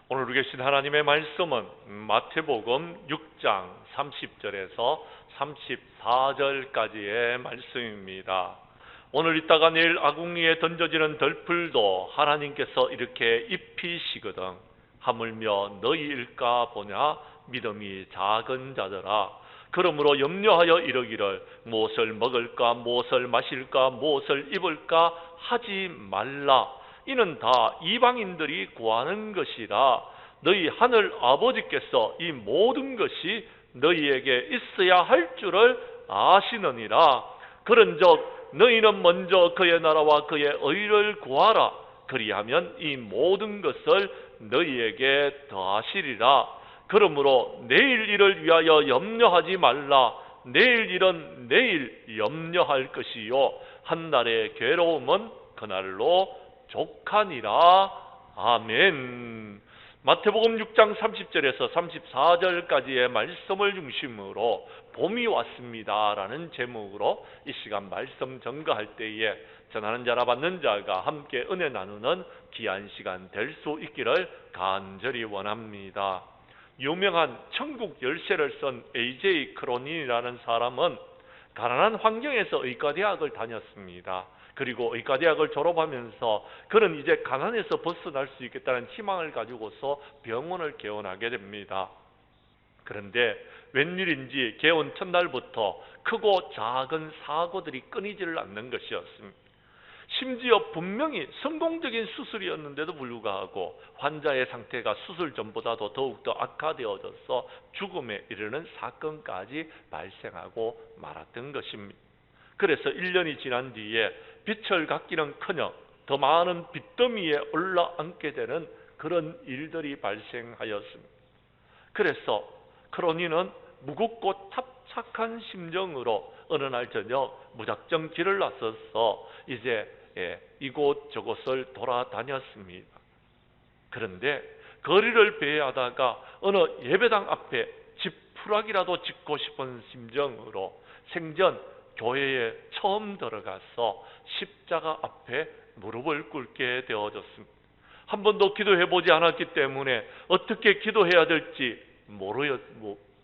오늘 계신 하나님의 말씀은 마태복음 6장 30절에서 34절까지의 말씀입니다. 오늘 있다가 내일 아궁이에 던져지는 덜풀도 하나님께서 이렇게 입히시거든 하물며 너희일까 보냐 믿음이 작은 자들아. 그러므로 염려하여 이르기를 무엇을 먹을까 무엇을 마실까 무엇을 입을까 하지 말라. 이는 다 이방인들이 구하는 것이라. 너희 하늘 아버지께서 이 모든 것이 너희에게 있어야 할 줄을 아시느니라. 그런즉 너희는 먼저 그의 나라와 그의 의를 구하라. 그리하면 이 모든 것을 너희에게 더하시리라. 그러므로 내일 일을 위하여 염려하지 말라. 내일 일은 내일 염려할 것이요 한날의 괴로움은 그날로 족하니라. 아멘. 마태복음 6장 30절에서 34절까지의 말씀을 중심으로 봄이 왔습니다 라는 제목으로 이 시간 말씀 전가할 때에 전하는 자라 받는 자가 함께 은혜 나누는 귀한 시간 될 수 있기를 간절히 원합니다. 유명한 천국 열쇠를 쓴 A.J. 크로닌이라는 사람은 가난한 환경에서 의과대학을 다녔습니다. 그리고 의과대학을 졸업하면서 그는 이제 가난에서 벗어날 수 있겠다는 희망을 가지고서 병원을 개원하게 됩니다. 그런데 웬일인지 개원 첫날부터 크고 작은 사고들이 끊이지를 않는 것이었습니다. 심지어 분명히 성공적인 수술이었는데도 불구하고 환자의 상태가 수술 전보다도 더욱더 악화되어져서 죽음에 이르는 사건까지 발생하고 말았던 것입니다. 그래서 1년이 지난 뒤에 빛을 갖기는커녕 더 많은 빚더미에 올라앉게 되는 그런 일들이 발생하였습니다. 그래서 크로니는 무겁고 탑착한 심정으로 어느 날 저녁 무작정 길을 나서서 이제 이곳저곳을 돌아다녔습니다. 그런데 거리를 배회하다가 어느 예배당 앞에 지푸라기라도 짚고 싶은 심정으로 생전 교회에 처음 들어가서 십자가 앞에 무릎을 꿇게 되어졌습니다. 한 번도 기도해보지 않았기 때문에 어떻게 기도해야 될지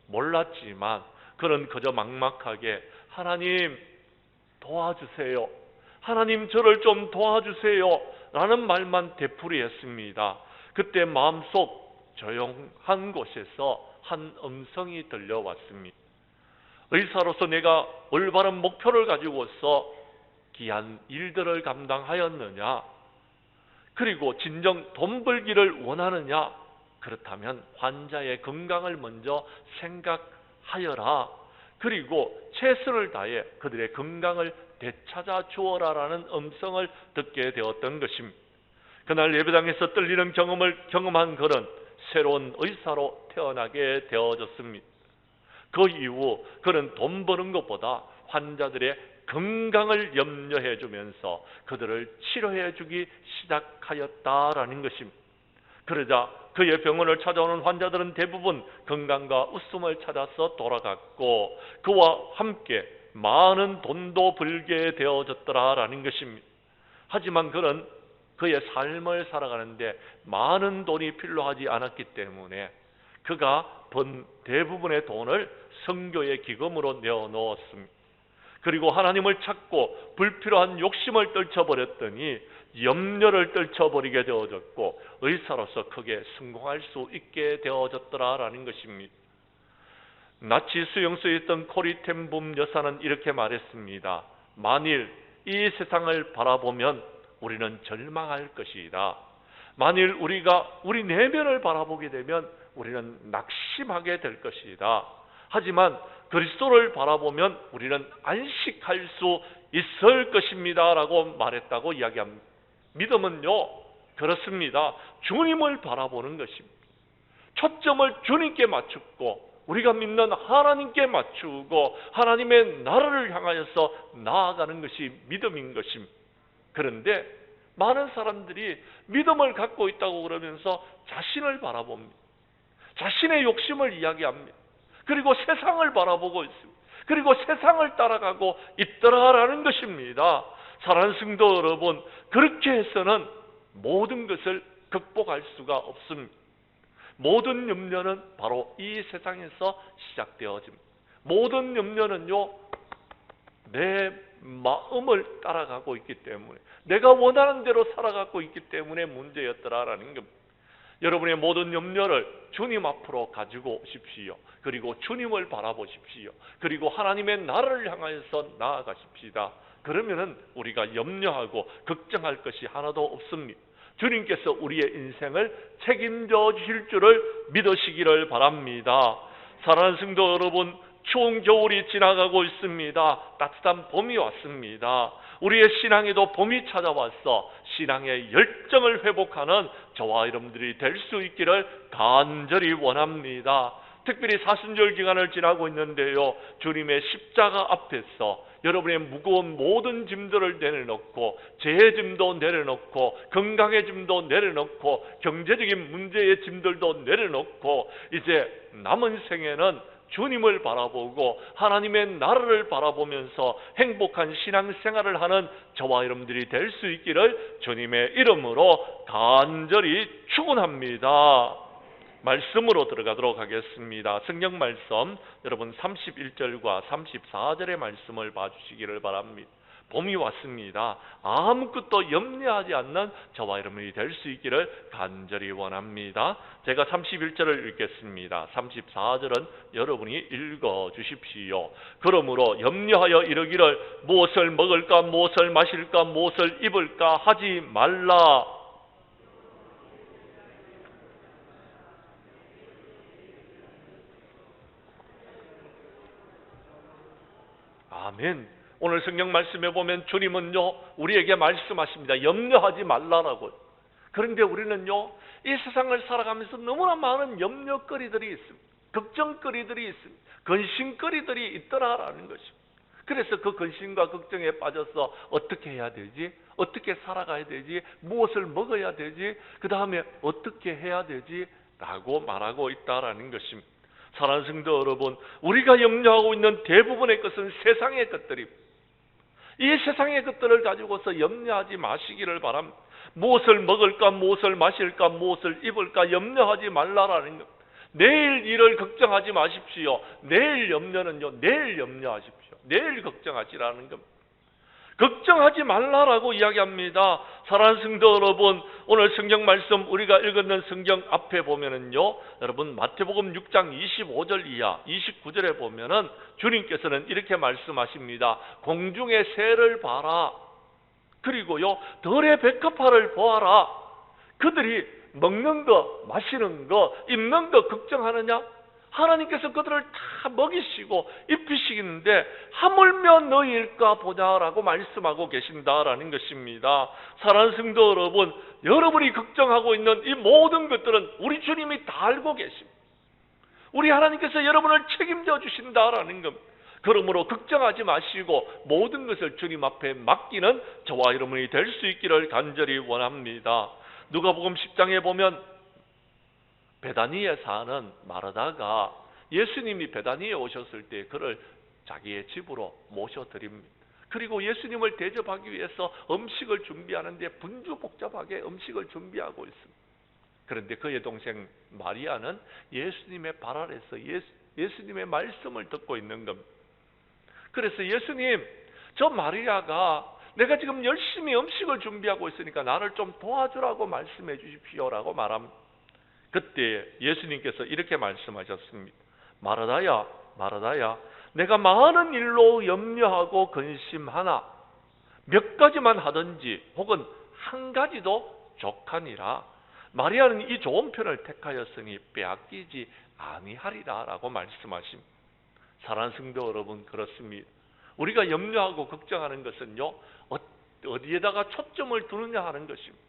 몰랐지만 그는 그저 막막하게 하나님 도와주세요, 하나님 저를 좀 도와주세요 라는 말만 되풀이했습니다. 그때 마음속 조용한 곳에서 한 음성이 들려왔습니다. 의사로서 내가 올바른 목표를 가지고서 귀한 일들을 감당하였느냐? 그리고 진정 돈 벌기를 원하느냐? 그렇다면 환자의 건강을 먼저 생각하여라. 그리고 최선을 다해 그들의 건강을 되찾아 주어라라는 음성을 듣게 되었던 것입니다. 그날 예배당에서 떨리는 경험을 경험한 그는 새로운 의사로 태어나게 되어졌습니다. 그 이후 그는 돈 버는 것보다 환자들의 건강을 염려해 주면서 그들을 치료해 주기 시작하였다라는 것입니다. 그러자 그의 병원을 찾아오는 환자들은 대부분 건강과 웃음을 찾아서 돌아갔고 그와 함께 많은 돈도 벌게 되어졌더라라는 것입니다. 하지만 그는 그의 삶을 살아가는데 많은 돈이 필요하지 않았기 때문에 그가 번 대부분의 돈을 선교의 기금으로 내어놓았습니다. 그리고 하나님을 찾고 불필요한 욕심을 떨쳐버렸더니 염려를 떨쳐버리게 되어졌고 의사로서 크게 성공할 수 있게 되어졌더라라는 것입니다. 나치 수용소에 있던 코리 텐붐 여사는 이렇게 말했습니다. 만일 이 세상을 바라보면 우리는 절망할 것이다. 만일 우리가 우리 내면을 바라보게 되면 우리는 낙심하게 될 것이다. 하지만 그리스도를 바라보면 우리는 안식할 수 있을 것입니다 라고 말했다고 이야기합니다. 믿음은요 그렇습니다. 주님을 바라보는 것입니다. 초점을 주님께 맞추고 우리가 믿는 하나님께 맞추고 하나님의 나라를 향하여서 나아가는 것이 믿음인 것입니다. 그런데 많은 사람들이 믿음을 갖고 있다고 그러면서 자신을 바라봅니다. 자신의 욕심을 이야기합니다. 그리고 세상을 바라보고 있습니다. 그리고 세상을 따라가고 있더라라는 것입니다. 사랑하는 성도 여러분, 그렇게 해서는 모든 것을 극복할 수가 없습니다. 모든 염려는 바로 이 세상에서 시작되어집니다. 모든 염려는요, 내 마음을 따라가고 있기 때문에, 내가 원하는 대로 살아가고 있기 때문에 문제였더라라는 겁니다. 여러분의 모든 염려를 주님 앞으로 가지고 오십시오. 그리고 주님을 바라보십시오. 그리고 하나님의 나라를 향하여서 나아가십시다. 그러면은 우리가 염려하고 걱정할 것이 하나도 없습니다. 주님께서 우리의 인생을 책임져 주실 줄을 믿으시기를 바랍니다. 사랑하는 성도 여러분, 추운 겨울이 지나가고 있습니다. 따뜻한 봄이 왔습니다. 우리의 신앙에도 봄이 찾아와서 신앙의 열정을 회복하는 저와 여러분들이 될 수 있기를 간절히 원합니다. 특별히 사순절 기간을 지나고 있는데요, 주님의 십자가 앞에서 여러분의 무거운 모든 짐들을 내려놓고, 죄의 짐도 내려놓고, 건강의 짐도 내려놓고, 경제적인 문제의 짐들도 내려놓고, 이제 남은 생에는 주님을 바라보고 하나님의 나라를 바라보면서 행복한 신앙생활을 하는 저와 여러분들이 될 수 있기를 주님의 이름으로 간절히 축원합니다. 말씀으로 들어가도록 하겠습니다. 성경 말씀, 여러분 31절과 34절의 말씀을 봐주시기를 바랍니다. 봄이 왔습니다. 아무것도 염려하지 않는 저와 여러분이 될 수 있기를 간절히 원합니다. 제가 31절을 읽겠습니다. 34절은 여러분이 읽어주십시오. 그러므로 염려하여 이르기를 무엇을 먹을까, 무엇을 마실까, 무엇을 입을까 하지 말라. 아멘. 오늘 성경 말씀에 보면 주님은요, 우리에게 말씀하십니다. 염려하지 말라라고. 그런데 우리는요, 이 세상을 살아가면서 너무나 많은 염려거리들이 있습니다. 걱정거리들이 있습니다. 근심거리들이 있더라라는 것입니다. 그래서 그 근심과 걱정에 빠져서 어떻게 해야 되지? 어떻게 살아가야 되지? 무엇을 먹어야 되지? 그 다음에 어떻게 해야 되지? 라고 말하고 있다라는 것입니다. 사랑하는 성도 여러분, 우리가 염려하고 있는 대부분의 것은 세상의 것들입니다. 이 세상의 것들을 가지고서 염려하지 마시기를 바랍니다. 무엇을 먹을까, 무엇을 마실까, 무엇을 입을까 염려하지 말라라는 것. 내일 일을 걱정하지 마십시오. 내일 염려는요, 내일 염려하십시오. 내일 걱정하시라는 겁니다. 걱정하지 말라라고 이야기합니다. 사랑하는 성도 여러분, 오늘 성경 말씀 우리가 읽었는 성경 앞에 보면은요, 여러분 마태복음 6장 25절 이하 29절에 보면은 주님께서는 이렇게 말씀하십니다. 공중의 새를 봐라. 그리고요, 들의 백합화를 보아라. 그들이 먹는 거, 마시는 거, 입는 거 걱정하느냐? 하나님께서 그들을 다 먹이시고 입히시는데 하물며 너희일까 보냐라고 말씀하고 계신다라는 것입니다. 사랑하는 성도 여러분, 여러분이 걱정하고 있는 이 모든 것들은 우리 주님이 다 알고 계십니다. 우리 하나님께서 여러분을 책임져 주신다라는 겁니다. 그러므로 걱정하지 마시고 모든 것을 주님 앞에 맡기는 저와 여러분이 될 수 있기를 간절히 원합니다. 누가복음 10장에 보면 베다니에 사는 마르다가 예수님이 베다니에 오셨을 때 그를 자기의 집으로 모셔드립니다. 그리고 예수님을 대접하기 위해서 음식을 준비하는데 분주복잡하게 음식을 준비하고 있습니다. 그런데 그의 동생 마리아는 예수님의 발 아래서 예수님의 말씀을 듣고 있는 겁니다. 그래서 예수님, 저 마리아가 내가 지금 열심히 음식을 준비하고 있으니까 나를 좀 도와주라고 말씀해 주십시오라고 말합니다. 그때 예수님께서 이렇게 말씀하셨습니다. 마르다야, 마르다야, 내가 많은 일로 염려하고 근심하나 몇 가지만 하든지 혹은 한 가지도 족하니라. 마리아는 이 좋은 편을 택하였으니 빼앗기지 아니하리라 라고 말씀하십니다. 사랑하는 성도 여러분, 그렇습니다. 우리가 염려하고 걱정하는 것은요, 어디에다가 초점을 두느냐 하는 것입니다.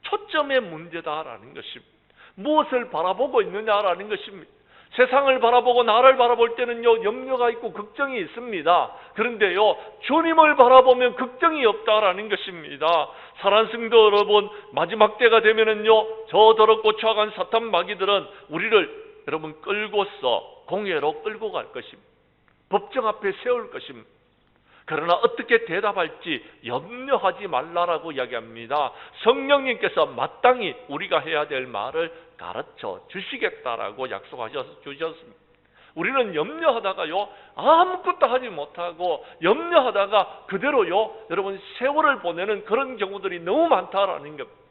초점의 문제다라는 것입니다. 무엇을 바라보고 있느냐라는 것입니다. 세상을 바라보고 나를 바라볼 때는요, 염려가 있고 걱정이 있습니다. 그런데요, 주님을 바라보면 걱정이 없다라는 것입니다. 사랑하는 성도 여러분, 마지막 때가 되면은요, 저 더럽고 추악한 사탄 마귀들은 우리를 여러분 끌고서 공회로 끌고 갈 것입니다. 법정 앞에 세울 것입니다. 그러나 어떻게 대답할지 염려하지 말라라고 이야기합니다. 성령님께서 마땅히 우리가 해야 될 말을 가르쳐 주시겠다라고 주셨습니다. 우리는 염려하다가요, 아무것도 하지 못하고 염려하다가 그대로요, 여러분 세월을 보내는 그런 경우들이 너무 많다라는 겁니다.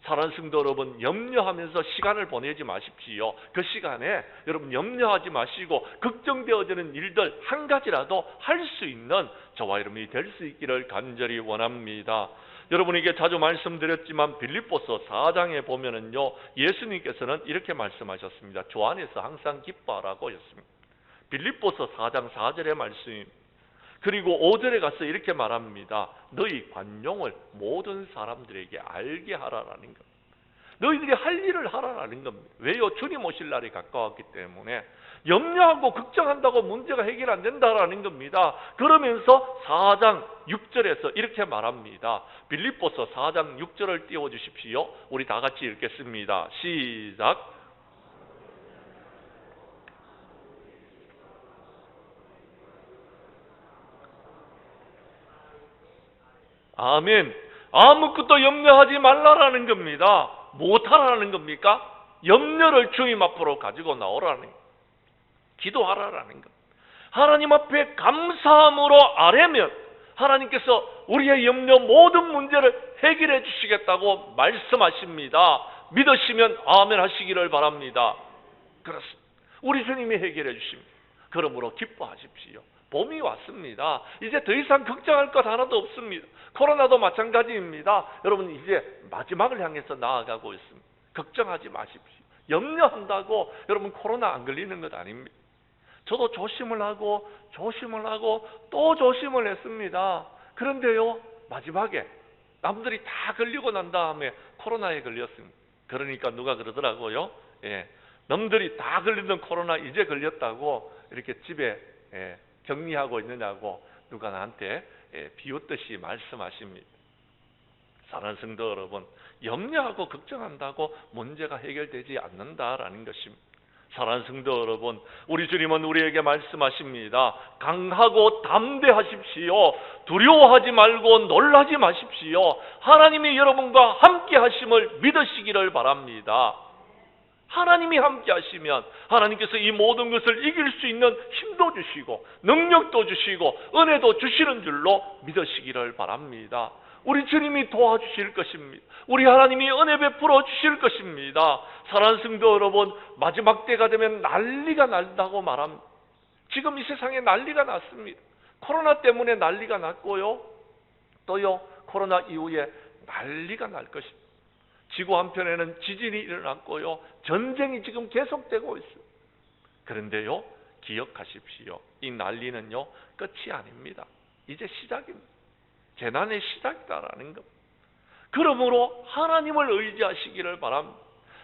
사랑하는 성도 여러분, 염려하면서 시간을 보내지 마십시오. 그 시간에 여러분 염려하지 마시고 걱정되어지는 일들 한 가지라도 할 수 있는 저와 여러분이 될 수 있기를 간절히 원합니다. 여러분에게 자주 말씀드렸지만 빌립보서 4장에 보면은요, 예수님께서는 이렇게 말씀하셨습니다. 주 안에서 항상 기뻐하라고 했습니다. 빌립보서 4장 4절의 말씀입니다. 그리고 5절에 가서 이렇게 말합니다. 너희 관용을 모든 사람들에게 알게 하라라는 겁니다. 너희들이 할 일을 하라라는 겁니다. 왜요? 주님 오실 날이 가까웠기 때문에. 염려하고 걱정한다고 문제가 해결 안 된다라는 겁니다. 그러면서 4장 6절에서 이렇게 말합니다. 빌립보서 4장 6절을 띄워주십시오. 우리 다 같이 읽겠습니다. 시작. 아멘. 아무것도 염려하지 말라라는 겁니다. 못하라는 겁니까? 염려를 주님 앞으로 가지고 나오라는 겁니다. 기도하라라는 겁니다. 하나님 앞에 감사함으로 아뢰면 하나님께서 우리의 염려 모든 문제를 해결해 주시겠다고 말씀하십니다. 믿으시면 아멘 하시기를 바랍니다. 그렇습니다. 우리 주님이 해결해 주십니다. 그러므로 기뻐하십시오. 봄이 왔습니다. 이제 더 이상 걱정할 것 하나도 없습니다. 코로나도 마찬가지입니다. 여러분 이제 마지막을 향해서 나아가고 있습니다. 걱정하지 마십시오. 염려한다고 여러분 코로나 안 걸리는 것 아닙니다. 저도 조심을 하고 또 조심을 했습니다. 그런데요, 마지막에 남들이 다 걸리고 난 다음에 코로나에 걸렸습니다. 그러니까 누가 그러더라고요. 남들이 다 걸리던 코로나 이제 걸렸다고 이렇게 집에 격리하고 있느냐고 누가 나한테 비웃듯이 말씀하십니다. 사랑하는 성도 여러분, 염려하고 걱정한다고 문제가 해결되지 않는다라는 것입니다. 사랑하는 성도 여러분, 우리 주님은 우리에게 말씀하십니다. 강하고 담대하십시오. 두려워하지 말고 놀라지 마십시오. 하나님이 여러분과 함께 하심을 믿으시기를 바랍니다. 하나님이 함께 하시면 하나님께서 이 모든 것을 이길 수 있는 힘도 주시고 능력도 주시고 은혜도 주시는 줄로 믿으시기를 바랍니다. 우리 주님이 도와주실 것입니다. 우리 하나님이 은혜 베풀어 주실 것입니다. 사랑하는 성도 여러분, 마지막 때가 되면 난리가 난다고 말합니다. 지금 이 세상에 난리가 났습니다. 코로나 때문에 난리가 났고요, 또요 코로나 이후에 난리가 날 것입니다. 지구 한편에는 지진이 일어났고요, 전쟁이 지금 계속되고 있습니다. 그런데요, 기억하십시오. 이 난리는요 끝이 아닙니다. 이제 시작입니다. 재난의 시작이다라는 것. 그러므로 하나님을 의지하시기를 바랍니다.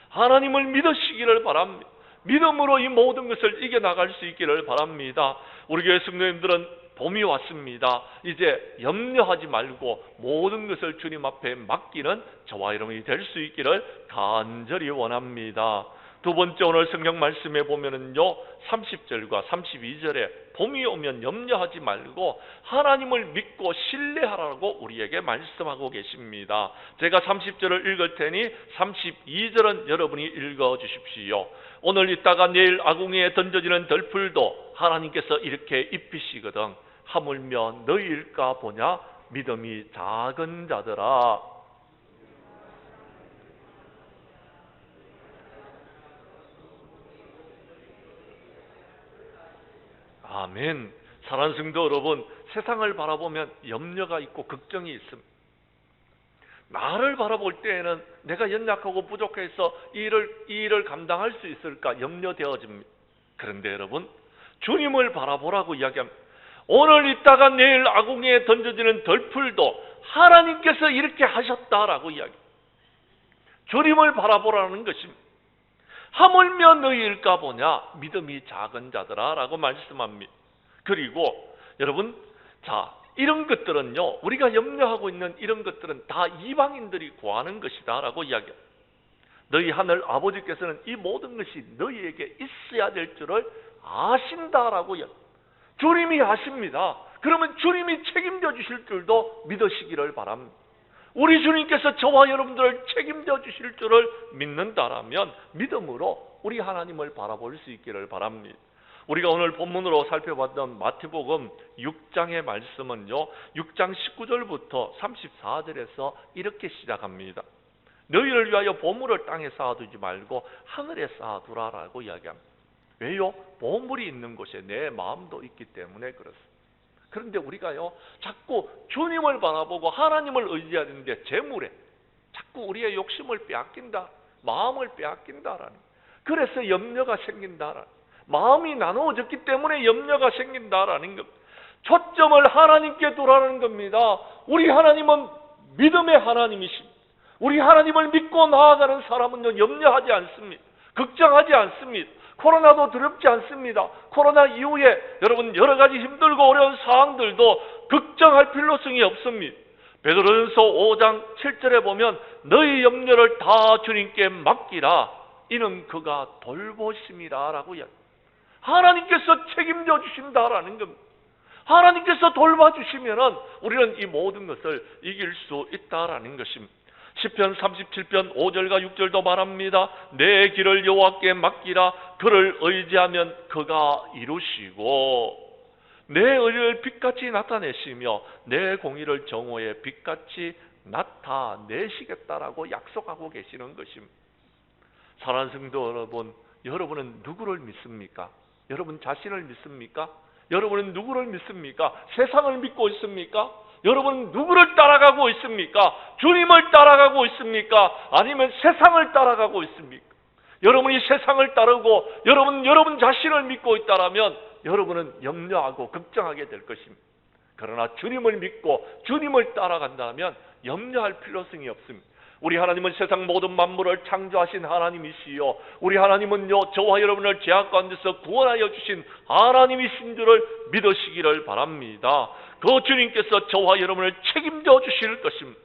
하나님을 믿으시기를 바랍니다. 믿음으로 이 모든 것을 이겨나갈 수 있기를 바랍니다. 우리 교회 성도님들은 봄이 왔습니다. 이제 염려하지 말고 모든 것을 주님 앞에 맡기는 저와 여러분이 될 수 있기를 간절히 원합니다. 두 번째, 오늘 성경 말씀에 보면은요 30절과 32절에 봄이 오면 염려하지 말고 하나님을 믿고 신뢰하라고 우리에게 말씀하고 계십니다. 제가 30절을 읽을 테니 32절은 여러분이 읽어 주십시오. 오늘 있다가 내일 아궁이에 던져지는 덜풀도 하나님께서 이렇게 입히시거든 하물며 너희일까 보냐 믿음이 작은 자들아. 아멘. 사랑하는 성도 여러분, 세상을 바라보면 염려가 있고 걱정이 있습니다. 나를 바라볼 때에는 내가 연약하고 부족해서 이 일을 감당할 수 있을까 염려되어집니다. 그런데 여러분, 주님을 바라보라고 이야기합니다. 오늘 있다가 내일 아궁이에 던져지는 덜풀도 하나님께서 이렇게 하셨다라고 이야기합니다. 주님을 바라보라는 것입니다. 하물며 너희일까 보냐 믿음이 작은 자들아 라고 말씀합니다. 그리고 여러분, 자, 이런 것들은요, 우리가 염려하고 있는 이런 것들은 다 이방인들이 구하는 것이다 라고 이야기합니다. 너희 하늘 아버지께서는 이 모든 것이 너희에게 있어야 될 줄을 아신다라고 이야기합니다. 주님이 아십니다. 그러면 주님이 책임져 주실 줄도 믿으시기를 바랍니다. 우리 주님께서 저와 여러분들을 책임져 주실 줄을 믿는다라면 믿음으로 우리 하나님을 바라볼 수 있기를 바랍니다. 우리가 오늘 본문으로 살펴봤던 마태복음 6장의 말씀은요, 6장 19절부터 34절에서 이렇게 시작합니다. 너희를 위하여 보물을 땅에 쌓아두지 말고 하늘에 쌓아두라라고 이야기합니다. 왜요? 보물이 있는 곳에 내 마음도 있기 때문에 그렇습니다. 그런데 우리가요, 자꾸 주님을 바라보고 하나님을 의지하는데 재물에 자꾸 우리의 욕심을 빼앗긴다, 마음을 빼앗긴다라는, 그래서 염려가 생긴다라는, 마음이 나누어졌기 때문에 염려가 생긴다라는 것. 초점을 하나님께 두라는 겁니다. 우리 하나님은 믿음의 하나님이십니다. 우리 하나님을 믿고 나아가는 사람은요, 염려하지 않습니다. 걱정하지 않습니다. 코로나도 두렵지 않습니다. 코로나 이후에 여러분 여러 가지 힘들고 어려운 상황들도 걱정할 필요성이 없습니다. 베드로전서 5장 7절에 보면 너희 염려를 다 주님께 맡기라, 이는 그가 돌보심이라 라고 이야기합니다. 하나님께서 책임져 주신다라는 겁니다. 하나님께서 돌봐주시면 우리는 이 모든 것을 이길 수 있다라는 것입니다. 시편 37편 5절과 6절도 말합니다. 내 길을 여호와께 맡기라, 그를 의지하면 그가 이루시고 내 의를 빛같이 나타내시며 내 공의를 정오의 빛같이 나타내시겠다라고 약속하고 계시는 것입니다. 사랑하는 성도 여러분, 여러분은 누구를 믿습니까? 여러분 자신을 믿습니까? 여러분은 누구를 믿습니까? 세상을 믿고 있습니까? 여러분은 누구를 따라가고 있습니까? 주님을 따라가고 있습니까? 아니면 세상을 따라가고 있습니까? 여러분이 세상을 따르고 여러분 자신을 믿고 있다라면 여러분은 염려하고 걱정하게 될 것입니다. 그러나 주님을 믿고 주님을 따라간다면 염려할 필요성이 없습니다. 우리 하나님은 세상 모든 만물을 창조하신 하나님이시요, 우리 하나님은요 저와 여러분을 죄악 가운데서 구원하여 주신 하나님이신 줄을 믿으시기를 바랍니다. 그 주님께서 저와 여러분을 책임져 주실 것입니다.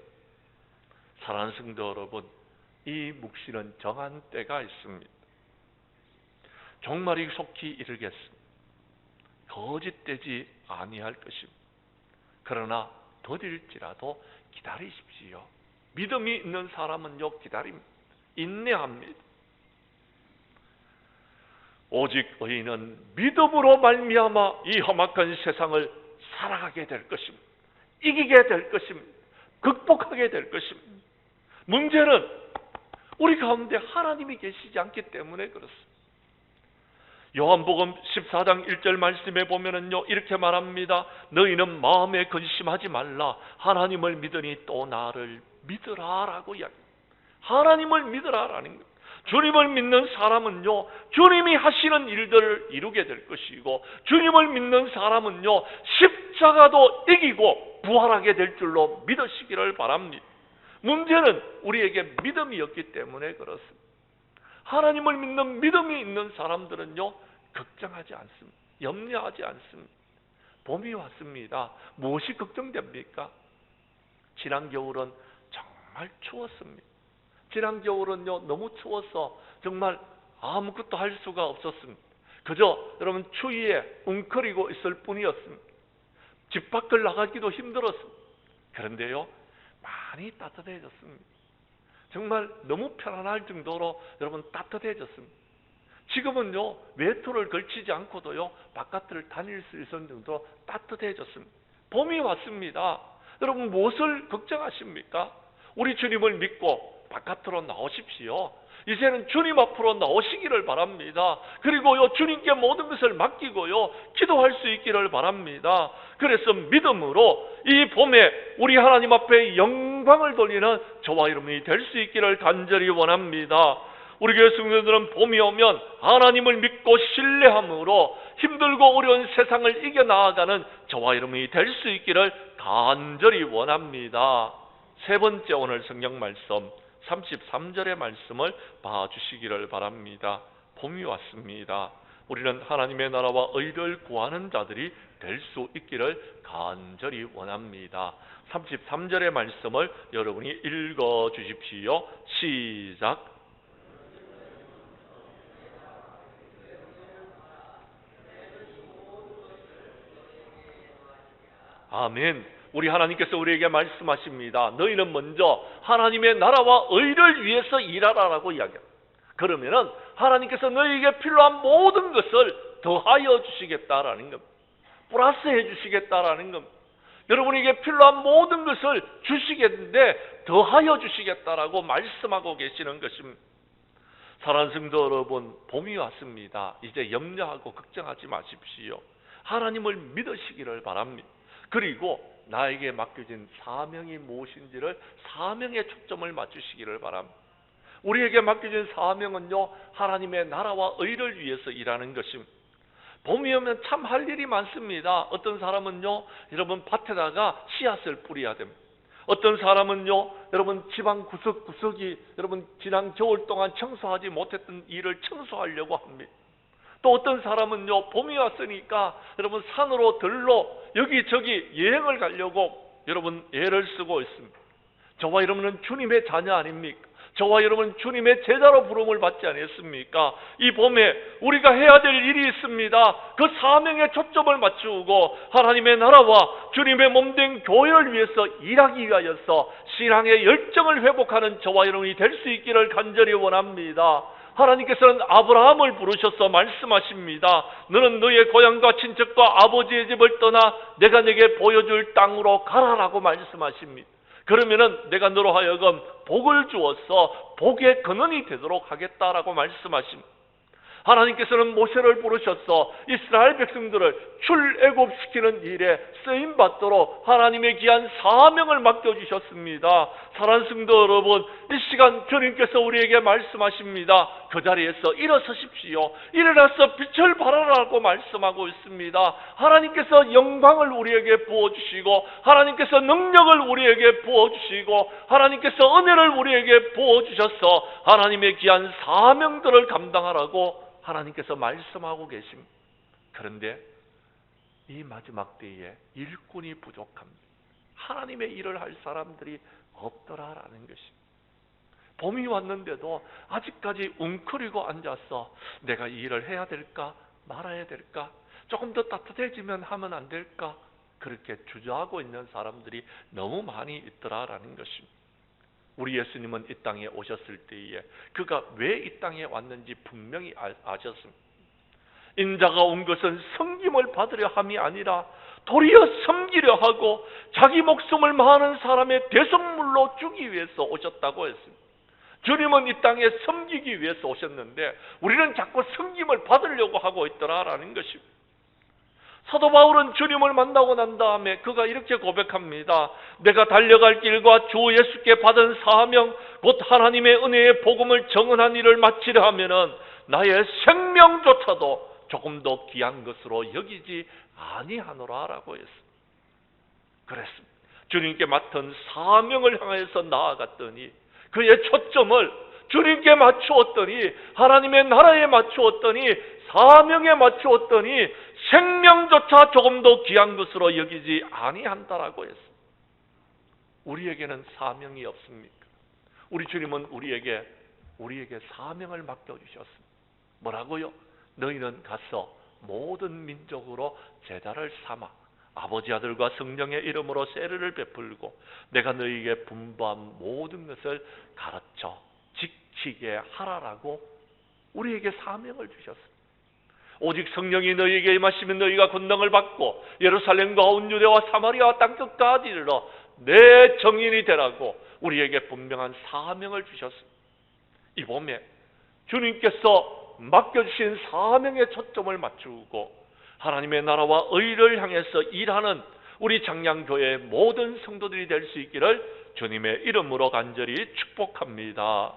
사랑하는 성도 여러분, 이 묵시는 정한 때가 있습니다. 종말이 속히 이르겠습니다. 거짓되지 아니할 것입니다. 그러나 더딜지라도 기다리십시오. 믿음이 있는 사람은요 기다립니다. 인내합니다. 오직 의인은 믿음으로 말미암아 이 험악한 세상을 살아가게 될 것입니다. 이기게 될 것입니다. 극복하게 될 것입니다. 문제는 우리 가운데 하나님이 계시지 않기 때문에 그렇습니다. 요한복음 14장 1절 말씀에 보면은요 이렇게 말합니다. 너희는 마음에 근심하지 말라. 하나님을 믿으니 또 나를 믿으라 라고 이야기합니다. 하나님을 믿으라라는 것. 주님을 믿는 사람은요 주님이 하시는 일들을 이루게 될 것이고, 주님을 믿는 사람은요 십자가도 이기고 부활하게 될 줄로 믿으시기를 바랍니다. 문제는 우리에게 믿음이 없기 때문에 그렇습니다. 하나님을 믿는 믿음이 있는 사람들은요 걱정하지 않습니다. 염려하지 않습니다. 봄이 왔습니다. 무엇이 걱정됩니까? 지난 겨울은 정말 추웠습니다. 지난 겨울은요 너무 추워서 정말 아무것도 할 수가 없었습니다. 그저 여러분 추위에 웅크리고 있을 뿐이었습니다. 집 밖을 나가기도 힘들었습니다. 그런데요 많이 따뜻해졌습니다. 정말 너무 편안할 정도로 여러분 따뜻해졌습니다. 지금은요 외투를 걸치지 않고도요 바깥을 다닐 수 있을 정도로 따뜻해졌습니다. 봄이 왔습니다. 여러분 무엇을 걱정하십니까? 우리 주님을 믿고 바깥으로 나오십시오. 이제는 주님 앞으로 나오시기를 바랍니다. 그리고요 주님께 모든 것을 맡기고요 기도할 수 있기를 바랍니다. 그래서 믿음으로 이 봄에 우리 하나님 앞에 영광을 돌리는 저와 여러분이 될 수 있기를 간절히 원합니다. 우리 교회 성도들은 봄이 오면 하나님을 믿고 신뢰함으로 힘들고 어려운 세상을 이겨나가는 저와 여러분이 될 수 있기를 간절히 원합니다. 세 번째 오늘 성경 말씀 33절의 말씀을 봐주시기를 바랍니다. 봄이 왔습니다. 우리는 하나님의 나라와 의를 구하는 자들이 될 수 있기를 간절히 원합니다. 33절의 말씀을 여러분이 읽어 주십시오. 시작. 아멘. 우리 하나님께서 우리에게 말씀하십니다. 너희는 먼저 하나님의 나라와 의를 위해서 일하라라고 이야기합니다. 그러면은 하나님께서 너희에게 필요한 모든 것을 더하여 주시겠다라는 겁니다. 플러스해 주시겠다라는 겁니다. 여러분에게 필요한 모든 것을 주시겠는데 더하여 주시겠다라고 말씀하고 계시는 것입니다. 사랑하는 성도 여러분, 봄이 왔습니다. 이제 염려하고 걱정하지 마십시오. 하나님을 믿으시기를 바랍니다. 그리고 나에게 맡겨진 사명이 무엇인지를 사명에 초점을 맞추시기를 바랍니다. 우리에게 맡겨진 사명은요, 하나님의 나라와 의를 위해서 일하는 것입니다. 봄이 오면 참 할 일이 많습니다. 어떤 사람은요, 여러분 밭에다가 씨앗을 뿌려야 됩니다. 어떤 사람은요, 여러분 집안 구석구석이 여러분 지난 겨울 동안 청소하지 못했던 일을 청소하려고 합니다. 또 어떤 사람은요, 봄이 왔으니까 여러분 산으로 들로 여기저기 여행을 가려고 여러분 애를 쓰고 있습니다. 저와 여러분은 주님의 자녀 아닙니까? 저와 여러분 주님의 제자로 부름을 받지 않았습니까? 이 봄에 우리가 해야 될 일이 있습니다. 그 사명에 초점을 맞추고 하나님의 나라와 주님의 몸된 교회를 위해서 일하기 위하여서 신앙의 열정을 회복하는 저와 여러분이 될 수 있기를 간절히 원합니다. 하나님께서는 아브라함을 부르셔서 말씀하십니다. 너는 너의 고향과 친척과 아버지의 집을 떠나 내가 네게 보여줄 땅으로 가라라고 말씀하십니다. 그러면은 내가 너로 하여금 복을 주어서 복의 근원이 되도록 하겠다라고 말씀하십니다. 하나님께서는 모세를 부르셔서 이스라엘 백성들을 출애굽시키는 일에 쓰임받도록 하나님의 귀한 사명을 맡겨주셨습니다. 사랑하는 성도 여러분, 이 시간 주님께서 우리에게 말씀하십니다. 그 자리에서 일어서십시오. 일어나서 빛을 발하라고 말씀하고 있습니다. 하나님께서 영광을 우리에게 부어주시고 하나님께서 능력을 우리에게 부어주시고 하나님께서 은혜를 우리에게 부어주셔서 하나님의 귀한 사명들을 감당하라고 하나님께서 말씀하고 계십니다. 그런데 이 마지막 때에 일꾼이 부족합니다. 하나님의 일을 할 사람들이 없더라라는 것입니다. 봄이 왔는데도 아직까지 웅크리고 앉아서 내가 이 일을 해야 될까 말아야 될까, 조금 더 따뜻해지면 하면 안 될까, 그렇게 주저하고 있는 사람들이 너무 많이 있더라라는 것입니다. 우리 예수님은 이 땅에 오셨을 때에 그가 왜 이 땅에 왔는지 분명히 아셨습니다. 인자가 온 것은 섬김을 받으려 함이 아니라 도리어 섬기려 하고 자기 목숨을 많은 사람의 대성물로 주기 위해서 오셨다고 했습니다. 주님은 이 땅에 섬기기 위해서 오셨는데 우리는 자꾸 섬김을 받으려고 하고 있더라라는 것입니다. 사도 바울은 주님을 만나고 난 다음에 그가 이렇게 고백합니다. 내가 달려갈 길과 주 예수께 받은 사명 곧 하나님의 은혜의 복음을 정언한 일을 마치려 하면은 나의 생명조차도 조금 더 귀한 것으로 여기지 아니하노라라고 했습니다. 그랬습니다. 주님께 맡은 사명을 향해서 나아갔더니 그의 초점을 주님께 맞추었더니 하나님의 나라에 맞추었더니 사명에 맞추었더니 생명조차 조금 더 귀한 것으로 여기지 아니한다라고 했습니다. 우리에게는 사명이 없습니까? 우리 주님은 우리에게 사명을 맡겨주셨습니다. 뭐라고요? 너희는 가서 모든 민족으로 제자를 삼아 아버지 아들과 성령의 이름으로 세례를 베풀고 내가 너희에게 분부한 모든 것을 가르쳐 지키게 하라라고 우리에게 사명을 주셨습니다. 오직 성령이 너희에게 임하시면 너희가 권능을 받고 예루살렘과 온 유대와 사마리아 땅끝까지 이르러 내 증인이 되라고 우리에게 분명한 사명을 주셨습니다. 이 봄에 주님께서 맡겨주신 사명에 초점을 맞추고 하나님의 나라와 의를 향해서 일하는 우리 장량교회의 모든 성도들이 될 수 있기를 주님의 이름으로 간절히 축복합니다.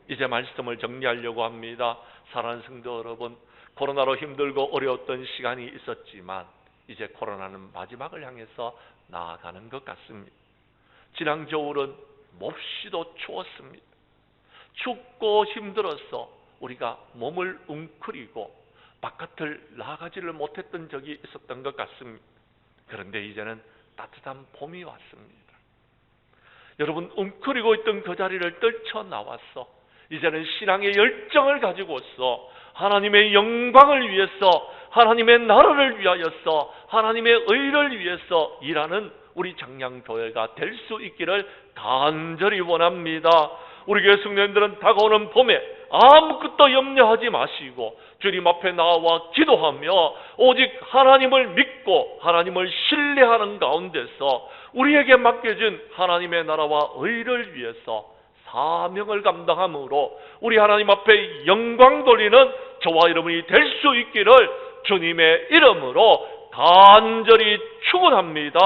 이제 말씀을 정리하려고 합니다. 사랑하는 성도 여러분, 코로나로 힘들고 어려웠던 시간이 있었지만 이제 코로나는 마지막을 향해서 나아가는 것 같습니다. 지난 겨울은 몹시도 추웠습니다. 춥고 힘들어서 우리가 몸을 웅크리고 바깥을 나가지를 못했던 적이 있었던 것 같습니다. 그런데 이제는 따뜻한 봄이 왔습니다. 여러분, 웅크리고 있던 그 자리를 떨쳐나와서 이제는 신앙의 열정을 가지고서 하나님의 영광을 위해서 하나님의 나라를 위하여서 하나님의 의를 위해서 일하는 우리 장량교회가 될 수 있기를 간절히 원합니다. 우리 교회 성도님들은 다가오는 봄에 아무것도 염려하지 마시고 주님 앞에 나와 기도하며 오직 하나님을 믿고 하나님을 신뢰하는 가운데서 우리에게 맡겨진 하나님의 나라와 의를 위해서 사명을 감당함으로 우리 하나님 앞에 영광 돌리는 저와 여러분이 될 수 있기를 주님의 이름으로 간절히 축원합니다.